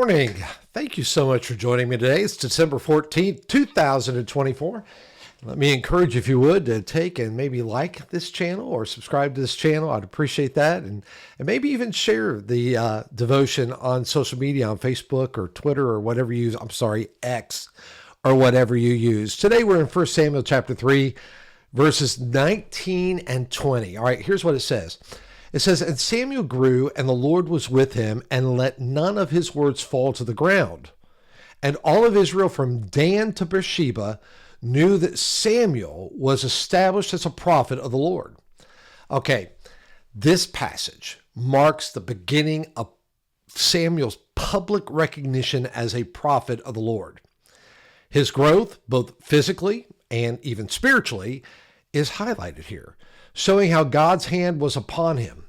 Morning. Thank you so much for joining me today. It's December 14th, 2024. Let me encourage you, if you would, to take and maybe like this channel or subscribe to this channel. I'd appreciate that. And maybe even share the devotion on social media, on Facebook or Twitter or whatever you use. I'm sorry, X or whatever you use. Today we're in 1 Samuel chapter 3, verses 19 and 20. All right, here's what it says. It says, "And Samuel grew, and the Lord was with him, and let none of his words fall to the ground. And all of Israel from Dan to Beersheba knew that Samuel was established as a prophet of the Lord." Okay, this passage marks the beginning of Samuel's public recognition as a prophet of the Lord. His growth, both physically and even spiritually, is highlighted here, showing how God's hand was upon him.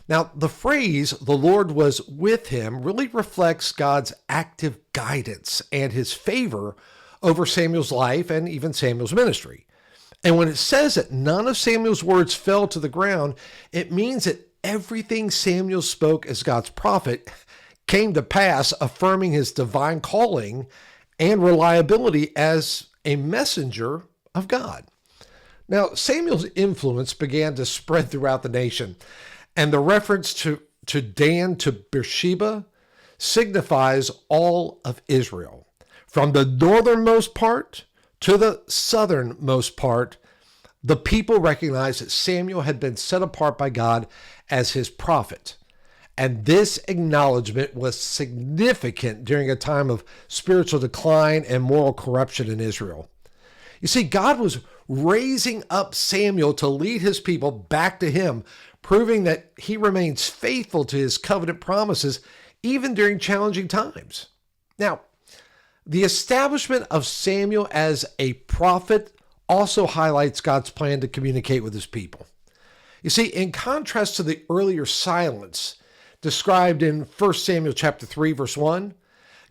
Now, the phrase, "the Lord was with him," really reflects God's active guidance and his favor over Samuel's life and even Samuel's ministry. And when it says that none of Samuel's words fell to the ground, it means that everything Samuel spoke as God's prophet came to pass, affirming his divine calling and reliability as a messenger of God. Now, Samuel's influence began to spread throughout the nation, and the reference to Dan to Beersheba signifies all of Israel. From the northernmost part to the southernmost part, the people recognized that Samuel had been set apart by God as his prophet. And this acknowledgement was significant during a time of spiritual decline and moral corruption in Israel. You see, God was raising up Samuel to lead his people back to him, proving that he remains faithful to his covenant promises even during challenging times. Now, the establishment of Samuel as a prophet also highlights God's plan to communicate with his people. You see, in contrast to the earlier silence described in 1 Samuel chapter 3, verse 1,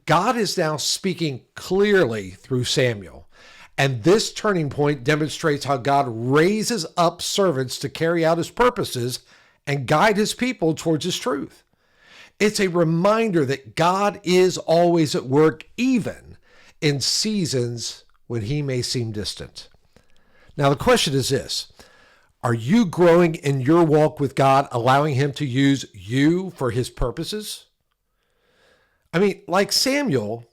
God is now speaking clearly through Samuel. And this turning point demonstrates how God raises up servants to carry out his purposes and guide his people towards his truth. It's a reminder that God is always at work, even in seasons when he may seem distant. Now, the question is this: are you growing in your walk with God, allowing him to use you for his purposes? I mean, like Samuel,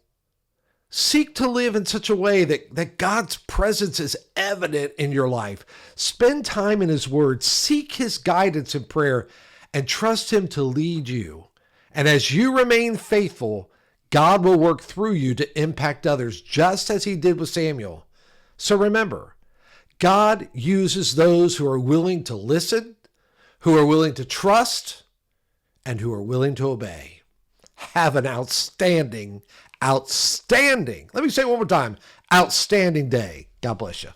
seek to live in such a way that God's presence is evident in your life. Spend time in his word, seek his guidance in prayer, and trust him to lead you. And as you remain faithful, God will work through you to impact others, just as he did with Samuel. So remember, God uses those who are willing to listen, who are willing to trust, and who are willing to obey. Have an outstanding, let me say it one more time, outstanding day. God bless you.